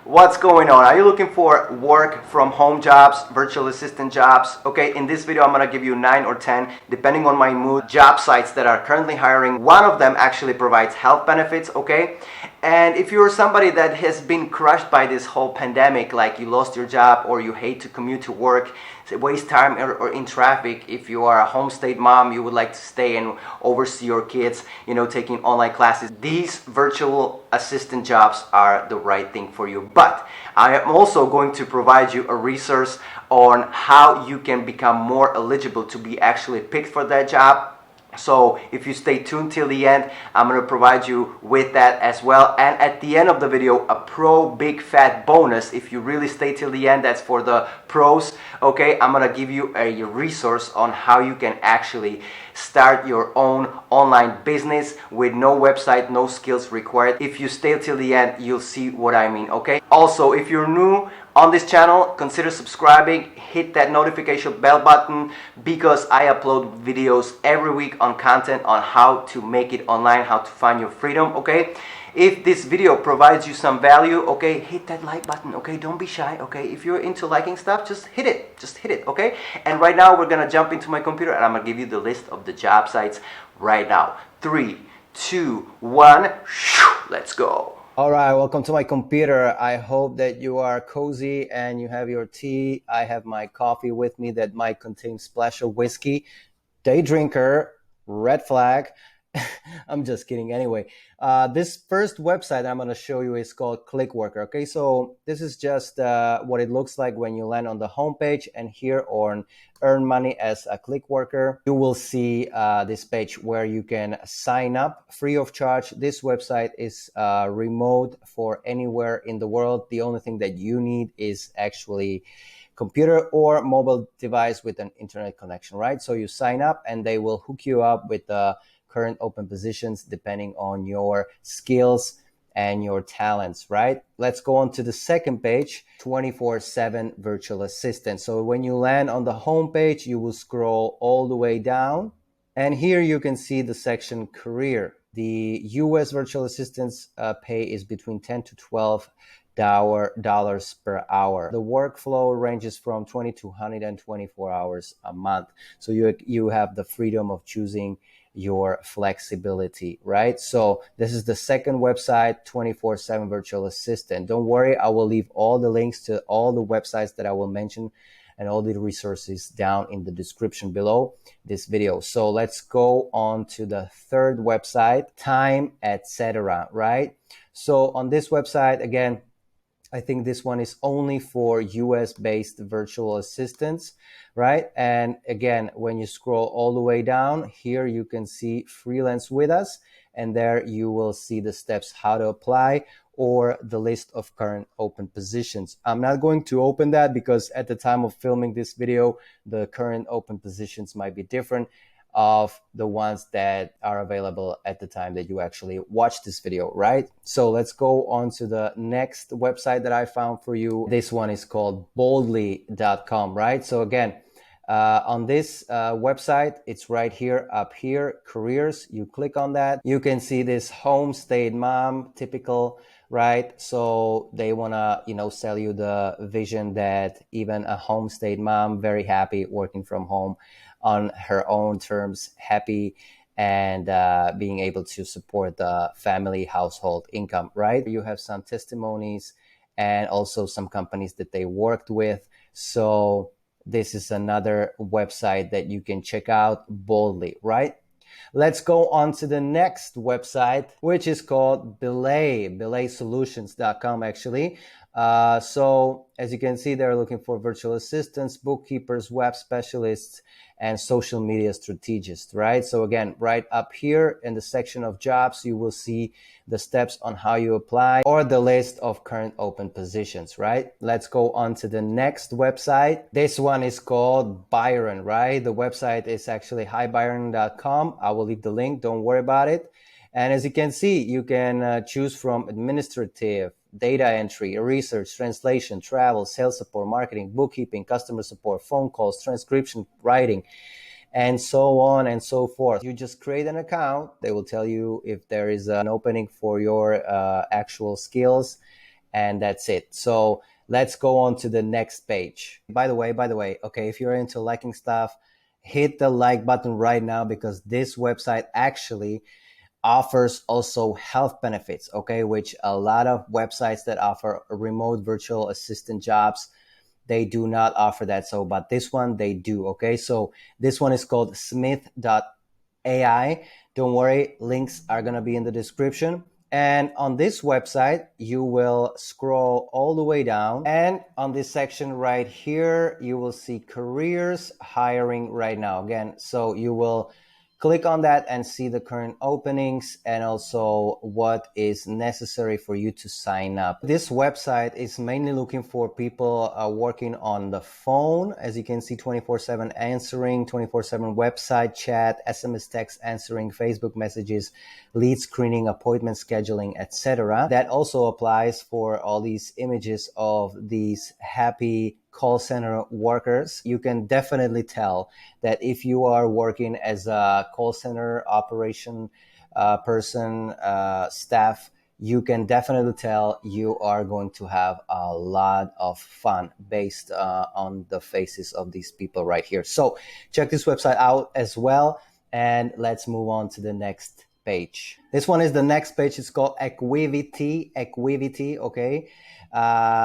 What's going on? Are you looking for work from home jobs, virtual assistant jobs? Okay, in this video I'm gonna give you 9 or 10, depending on my mood, job sites that are currently hiring. One of them actually provides health benefits, okay? And if you're somebody that has been crushed by this whole pandemic, like you lost your job or you hate to commute to work, waste time or in traffic, if you are a home state mom, you would like to stay and oversee your kids, taking online classes, these virtual assistant jobs are the right thing for you. But I am also going to provide you a resource on how you can become more eligible to be actually picked for that job. So if you stay tuned till the end, I'm going to provide you with that as well. And at the end of the video, a big fat bonus. If you really stay till the end, that's for the pros. Okay, I'm going to give you a resource on how you can actually start your own online business with no website, no skills required. If you stay till the end, you'll see what I mean, okay? Also, if you're new on this channel, consider subscribing, hit that notification bell button, because I upload videos every week on content on how to make it online, how to find your freedom, okay? If this video provides you some value, okay, hit that like button, okay? Don't be shy, okay? If you're into liking stuff, just hit it, okay? And right now we're gonna jump into my computer and I'm gonna give you the list of the job sites right now. 3, 2, 1, let's go. All right, welcome to my computer. I hope that you are cozy and you have your tea. I have my coffee with me that might contain splash of whiskey. Day drinker, red flag. I'm just kidding. Anyway, this first website I'm going to show you is called Clickworker. Okay, so this is just what it looks like when you land on the homepage, and here on Earn Money as a Clickworker, you will see this page where you can sign up free of charge. This website is remote for anywhere in the world. The only thing that you need is actually computer or mobile device with an internet connection, right? So you sign up and they will hook you up with the current open positions depending on your skills and your talents, right? Let's go on to the second page, 24/7 virtual assistant. So when you land on the home page, you will scroll all the way down, and here you can see the section career. The US virtual assistants pay is between 10 to 12 dollars per hour. The workflow ranges from 20 to 124 hours a month. So you have the freedom of choosing your flexibility, right? So this is the second website, 24/7 virtual assistant. Don't worry, I will leave all the links to all the websites that I will mention and all the resources down in the description below this video. So let's go on to the third website, time, etc., right? So on this website, again, I think this one is only for US based virtual assistants, right? And again, when you scroll all the way down here, you can see freelance with us, and there you will see the steps how to apply or the list of current open positions. I'm not going to open that because at the time of filming this video, the current open positions might be different of the ones that are available at the time that you actually watch this video, right? So let's go on to the next website that I found for you. This one is called boldly.com, right? So again, on this website, it's right here, up here, careers. You click on that. You can see this home state mom, typical, right? So they want to, sell you the vision that even a home state mom, very happy working from home on her own terms, happy and being able to support the family household income, right? You have some testimonies and also some companies that they worked with. So this is another website that you can check out, boldly, right? Let's go on to the next website, which is called belaysolutions.com actually. So as you can see, they're looking for virtual assistants, bookkeepers, web specialists, and social media strategists, right? So again, right up here in the section of jobs, you will see the steps on how you apply or the list of current open positions, right? Let's go on to the next website. This one is called Byron, right? The website is actually hibyron.com. I will leave the link. Don't worry about it. And as you can see, you can choose from administrative, data entry, research, translation, travel, sales support, marketing, bookkeeping, customer support, phone calls, transcription, writing, and so on and so forth. You just create an account. They will tell you if there is an opening for your actual skills and that's it. So let's go on to the next page. By the way, okay, if you're into liking stuff, hit the like button right now, because this website actually offers also health benefits, okay, which a lot of websites that offer remote virtual assistant jobs, they do not offer that. So, but this one they do, okay? So this one is called smith.ai. Don't worry, links are going to be in the description. And on this website, you will scroll all the way down. And on this section right here, you will see careers hiring right now. Again, so you will click on that and see the current openings and also what is necessary for you to sign up. This website is mainly looking for people working on the phone. As you can see, 24/7 answering, 24/7 website chat, SMS text answering, Facebook messages, lead screening, appointment scheduling, etc. That also applies for all these images of these happy call center workers. You can definitely tell that if you are working as a call center operation person, staff, you can definitely tell you are going to have a lot of fun based on the faces of these people right here. So check this website out as well, and let's move on to the next page. This one is the next page. It's called Equivity, okay?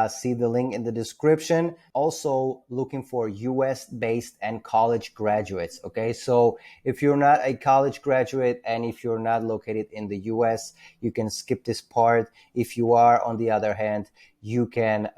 See the link in the description. Also looking for US based and college graduates, okay? So if you're not a college graduate and if you're not located in the US, you can skip this part. If you are, on the other hand, you can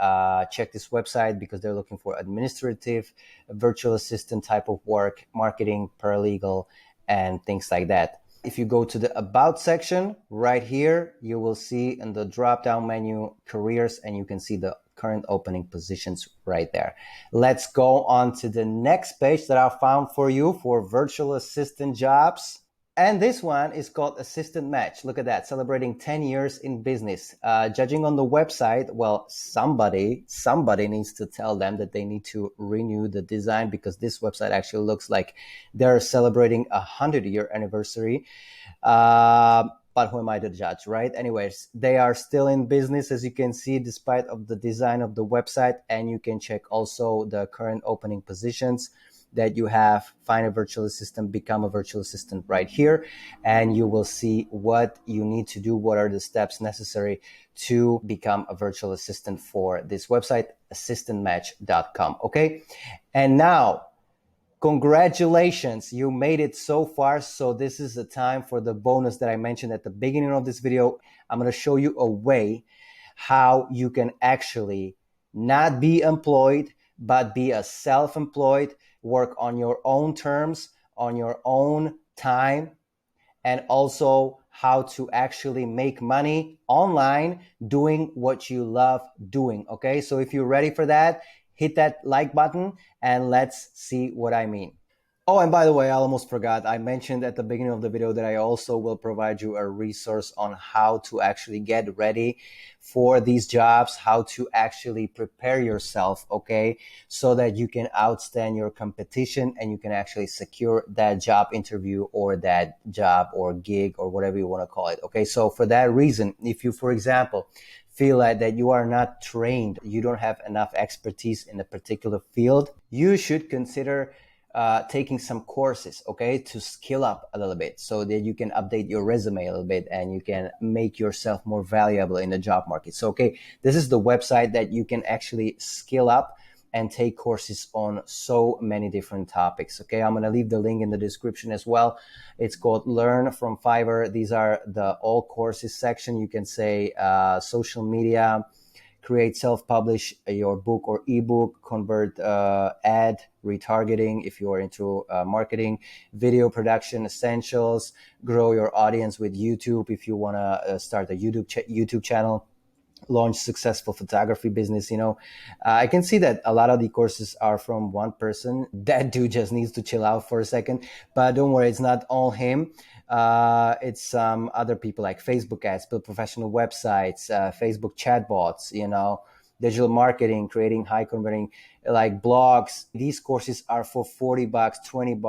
check this website, because they're looking for administrative, virtual assistant type of work, marketing, paralegal, and things like that. If you go to the About section right here, you will see in the drop-down menu careers, and you can see the current opening positions right there. Let's go on to the next page that I found for you for virtual assistant jobs. And this one is called AssistantMatch. Look at that, celebrating 10 years in business. Judging on the website, well, somebody needs to tell them that they need to renew the design, because this website actually looks like they're celebrating a 100-year anniversary. But who am I to judge, right? Anyways, they are still in business, as you can see, despite of the design of the website. And you can check also the current opening positions that you have. Find a virtual assistant, become a virtual assistant right here, and you will see what you need to do, what are the steps necessary to become a virtual assistant for this website, AssistantMatch.com, okay? And now, congratulations, you made it so far. So this is the time for the bonus that I mentioned at the beginning of this video. I'm going to show you a way how you can actually not be employed, but be a self-employed, work on your own terms, on your own time, and also how to actually make money online doing what you love doing, okay? So if you're ready for that, hit that like button and let's see what I mean. Oh, and by the way, I almost forgot. I mentioned at the beginning of the video that I also will provide you a resource on how to actually get ready for these jobs, how to actually prepare yourself, okay, so that you can outstand your competition and you can actually secure that job interview or that job or gig or whatever you want to call it, okay? So for that reason, if you, for example, feel like that you are not trained, you don't have enough expertise in a particular field, you should consider taking some courses, okay, to skill up a little bit so that you can update your resume a little bit and you can make yourself more valuable in the job market. So, okay, this is the website that you can actually skill up and take courses on so many different topics. Okay, I'm gonna leave the link in the description as well. It's called Learn from Fiverr. These are the all courses section. You can say social media, create, self-publish your book or ebook, convert ad, retargeting if you are into marketing, video production essentials, grow your audience with YouTube if you want to start a YouTube channel, launch successful photography business. I can see that a lot of the courses are from one person. That dude just needs to chill out for a second, but don't worry, it's not all him. It's some other people like Facebook ads, build professional websites, Facebook chatbots, digital marketing, creating high converting like blogs. These courses are for $40, $20,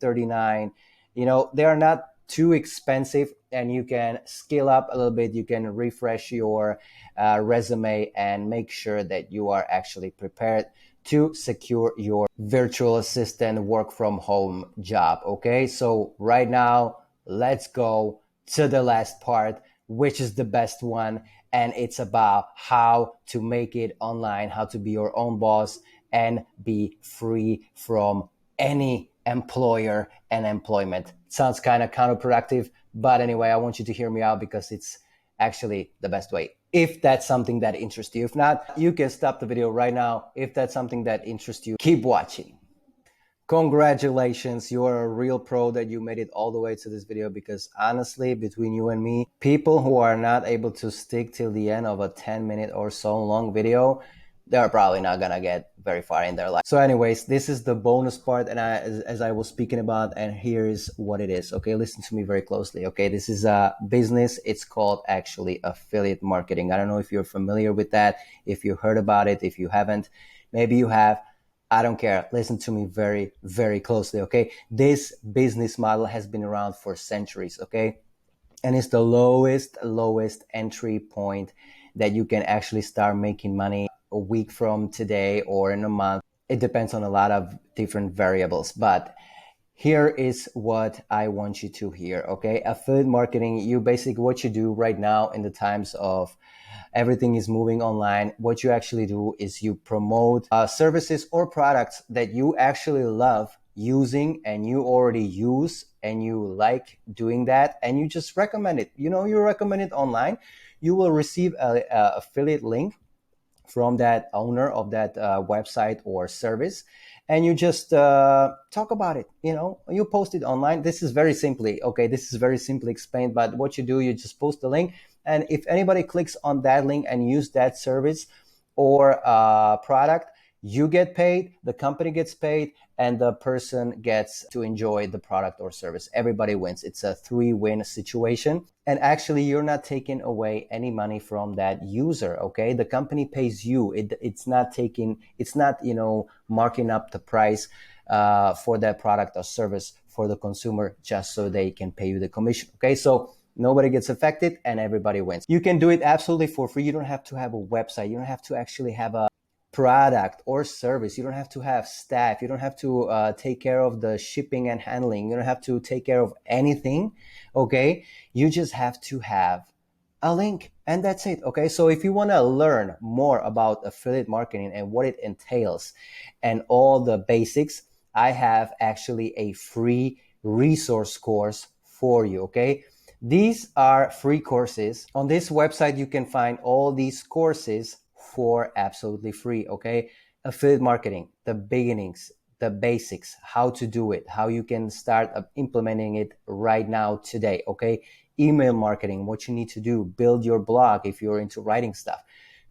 $39. They are not too expensive, and you can scale up a little bit. You can refresh your resume and make sure that you are actually prepared to secure your virtual assistant work from home job. Okay, so right now, let's go to the last part, which is the best one. And it's about how to make it online, how to be your own boss and be free from any employer and employment. It sounds kind of counterproductive, but anyway, I want you to hear me out because it's actually the best way. If that's something that interests you. If not, you can stop the video right now. If that's something that interests you, keep watching. Congratulations, you are a real pro that you made it all the way to this video, because honestly, between you and me, people who are not able to stick till the end of a 10-minute or so long video, they're probably not gonna get very far in their life. So anyways, this is the bonus part, and as I was speaking about, and here is what it is. Okay, listen to me very closely. Okay, this is a business. It's called actually affiliate marketing. I don't know if you're familiar with that, if you heard about it, if you haven't, maybe you have. I don't care. Listen to me very, very closely, okay? This business model has been around for centuries, okay? And it's the lowest entry point that you can actually start making money a week from today or in a month. It depends on a lot of different variables, but here is what I want you to hear, okay? Affiliate marketing, you basically, what you do right now in the times of everything is moving online, what you actually do is you promote services or products that you actually love using and you already use and you like doing that, and you just recommend it. You know, you recommend it online, you will receive a affiliate link from that owner of that website or service, and you just talk about it. You know, you post it online. This is very simply, okay, this is very simply explained, but what you do, you just post the link, and if anybody clicks on that link and use that service or product, you get paid, the company gets paid, and the person gets to enjoy the product or service. Everybody wins. It's a 3-win situation. And actually, you're not taking away any money from that user, okay? The company pays you. It's not, you know, marking up the price for that product or service for the consumer just so they can pay you the commission, okay? So nobody gets affected and everybody wins. You can do it absolutely for free. You don't have to have a website. You don't have to actually have a product or service. You don't have to have staff. You don't have to take care of the shipping and handling. You don't have to take care of anything, okay? You just have to have a link, and that's it, okay? So if you want to learn more about affiliate marketing and what it entails and all the basics, I have actually a free resource course for you, okay? These are free courses. On this website, you can find all these courses for absolutely free, okay? Affiliate marketing, the beginnings, the basics, how to do it, how you can start implementing it right now today, okay? Email marketing, what you need to do, build your blog if you're into writing stuff,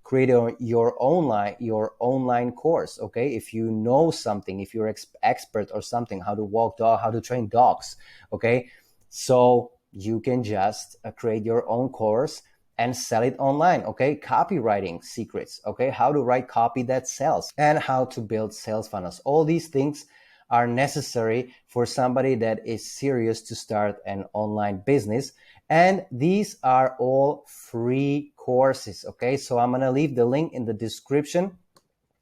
create your online course, okay? If you know something, if you're expert or something, how to walk dog, how to train dogs, okay? So you can just create your own course and sell it online, okay? Copywriting secrets, okay? How to write copy that sells and how to build sales funnels. All these things are necessary for somebody that is serious to start an online business. And these are all free courses, okay? So I'm gonna leave the link in the description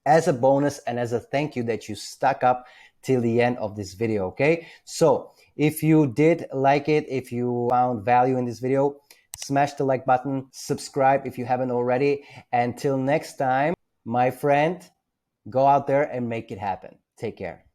as a bonus and as a thank you that you stuck up till the end of this video, okay? So if you did like it, if you found value in this video, smash the like button, subscribe if you haven't already. Until next time, my friend, go out there and make it happen. Take care.